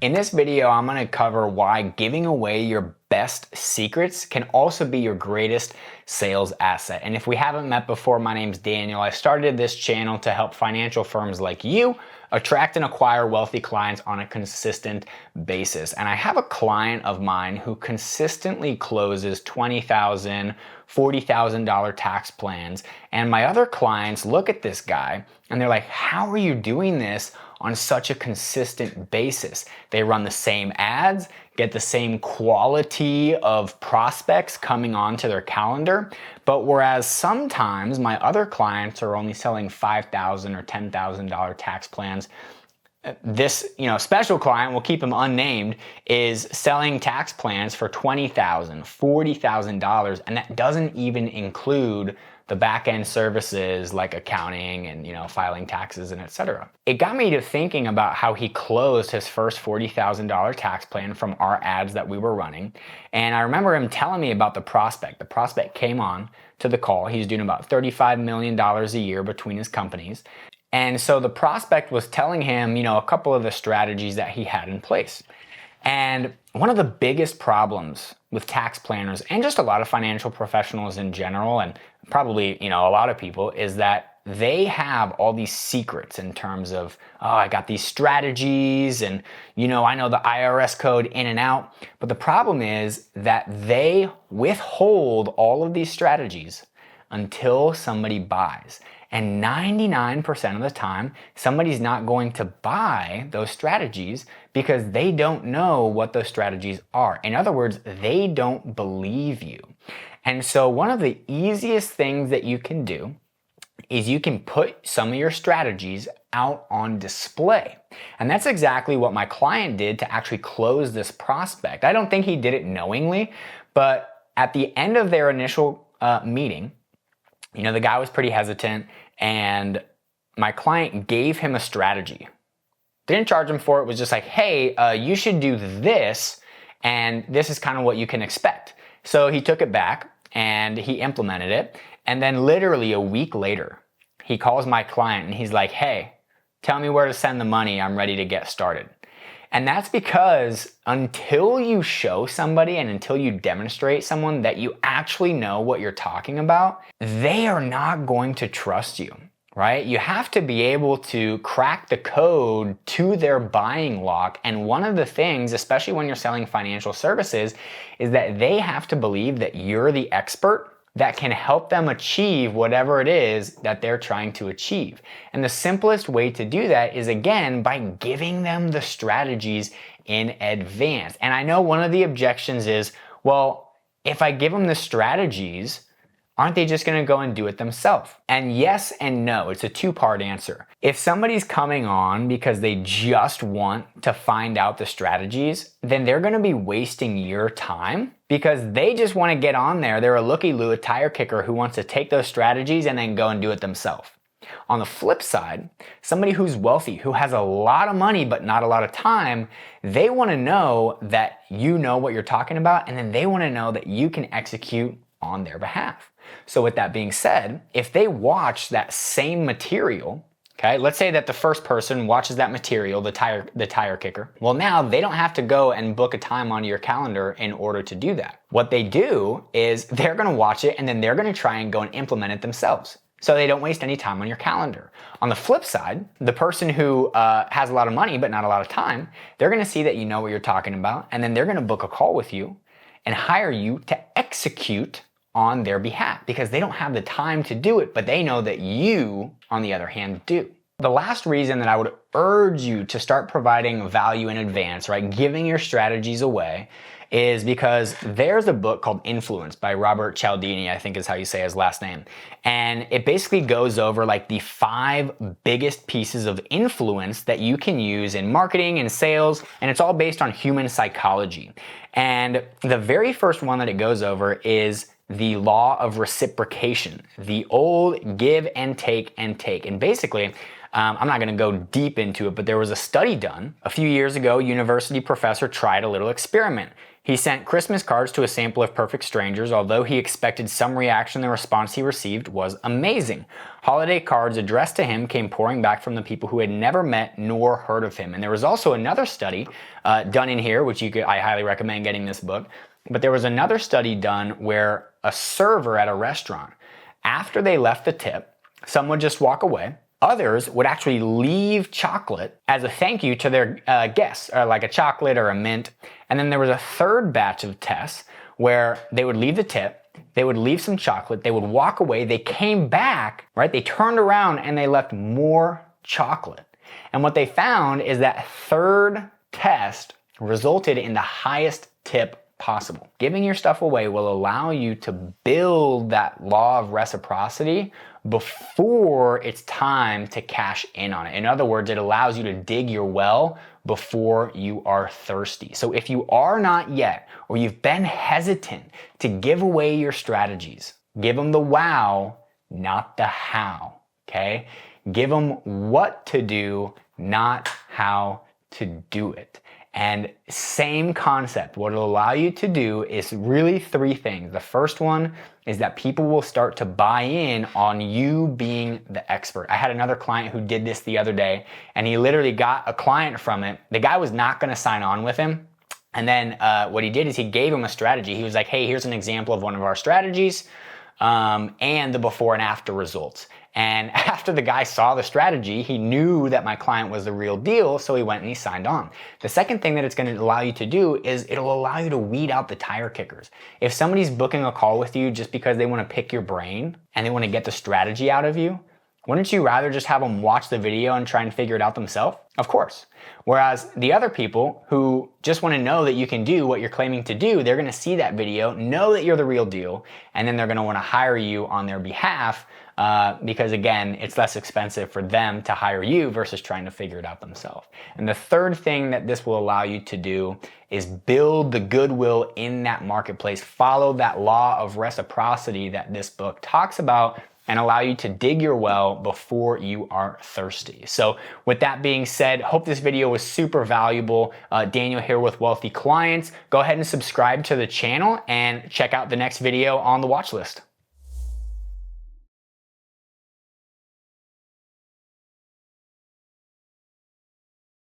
In this video, I'm going to cover why giving away your best secrets can also be your greatest sales asset. And if we haven't met before, my name's Daniel. I started this channel to help financial firms like you attract and acquire wealthy clients on a consistent basis. And I have a client of mine who consistently closes $20,000, $40,000 tax plans. And my other clients look at this guy and they're like, how are you doing this on such a consistent basis? They run the same ads, get the same quality of prospects coming onto their calendar. But whereas sometimes my other clients are only selling $5,000 or $10,000 tax plans, this special client, we'll keep him unnamed, is selling tax plans for $20,000, $40,000, and that doesn't even include the back-end services like accounting and filing taxes and etc. It got me to thinking about how he closed his first $40,000 tax plan from our ads that we were running. And I remember him telling me about the prospect. The prospect came on to the call. He's doing about $35 million a year between his companies. And so the prospect was telling him, a couple of the strategies that he had in place. And one of the biggest problems with tax planners and just a lot of financial professionals in general, and probably, a lot of people, is that they have all these secrets in terms of, oh, I got these strategies and, I know the IRS code in and out. But the problem is that they withhold all of these strategies until somebody buys. And 99% of the time, somebody's not going to buy those strategies because they don't know what those strategies are. In other words, they don't believe you. And so one of the easiest things that you can do is you can put some of your strategies out on display. And that's exactly what my client did to actually close this prospect. I don't think he did it knowingly, but at the end of their initial meeting, the guy was pretty hesitant, and my client gave him a strategy. Didn't charge him for it, was just like, hey, you should do this, and this is kind of what you can expect. So he took it back and he implemented it. And then literally a week later, he calls my client and he's like, hey, tell me where to send the money. I'm ready to get started. And that's because until you show somebody and until you demonstrate someone that you actually know what you're talking about, they are not going to trust you, right? You have to be able to crack the code to their buying lock. And one of the things, especially when you're selling financial services, is that they have to believe that you're the expert that can help them achieve whatever it is that they're trying to achieve. And the simplest way to do that is, again, by giving them the strategies in advance. And I know one of the objections is, well, if I give them the strategies, aren't they just going to go and do it themselves? And yes and no. It's a two-part answer. If somebody's coming on because they just want to find out the strategies, then they're going to be wasting your time because they just want to get on there. They're a looky-loo, a tire kicker who wants to take those strategies and then go and do it themselves. On the flip side, somebody who's wealthy, who has a lot of money but not a lot of time, they want to know that you know what you're talking about, and then they want to know that you can execute on their behalf. So with that being said, if they watch that same material, okay, let's say that the first person watches that material, the tire kicker. Well, now they don't have to go and book a time onto your calendar in order to do that. What they do is they're going to watch it and then they're going to try and go and implement it themselves, so they don't waste any time on your calendar. On the flip side, the person who has a lot of money but not a lot of time, they're going to see that you know what you're talking about, and then they're going to book a call with you and hire you to execute on their behalf because they don't have the time to do it, but they know that you, on the other hand, do. The last reason that I would urge you to start providing value in advance, right, giving your strategies away, is because there's a book called Influence by Robert Cialdini, I think is how you say his last name. And it basically goes over like the 5 biggest pieces of influence that you can use in marketing and sales, and it's all based on human psychology. And the very first one that it goes over is the law of reciprocation, the old give and take and take. And basically, I'm not going to go deep into it, but there was a study done a few years ago. University professor tried a little experiment. He sent Christmas cards to a sample of perfect strangers. Although he expected some reaction, the response he received was amazing. Holiday cards addressed to him came pouring back from the people who had never met nor heard of him. And there was also another study done in here, which I highly recommend getting this book. But there was another study done where a server at a restaurant, after they left the tip, some would just walk away. Others would actually leave chocolate as a thank you to their guests, or like a chocolate or a mint. And then there was a third batch of tests where they would leave the tip, they would leave some chocolate, they would walk away, they came back, right? They turned around and they left more chocolate. And what they found is that third test resulted in the highest tip possible. Giving your stuff away will allow you to build that law of reciprocity before it's time to cash in on it. In other words, it allows you to dig your well before you are thirsty. So if you are not yet, or you've been hesitant to give away your strategies, give them the wow, not the how, okay? Give them what to do, not how to do it. And same concept, what it'll allow you to do is really three things. The first one is that people will start to buy in on you being the expert. I had another client who did this the other day, and he literally got a client from it. The guy was not gonna sign on with him. And then what he did is he gave him a strategy. He was like, hey, here's an example of one of our strategies and the before and after results. And after the guy saw the strategy, he knew that my client was the real deal, so he went and he signed on. The second thing that it's going to allow you to do is it'll allow you to weed out the tire kickers. If somebody's booking a call with you just because they want to pick your brain and they want to get the strategy out of you, wouldn't you rather just have them watch the video and try and figure it out themselves? Of course. Whereas the other people who just want to know that you can do what you're claiming to do, they're going to see that video, know that you're the real deal, and then they're going to want to hire you on their behalf because, again, it's less expensive for them to hire you versus trying to figure it out themselves. And the third thing that this will allow you to do is build the goodwill in that marketplace. Follow that law of reciprocity that this book talks about, and allow you to dig your well before you are thirsty. So with that being said, hope this video was super valuable. Daniel here with Wealthy Clients. Go ahead and subscribe to the channel and check out the next video on the watch list.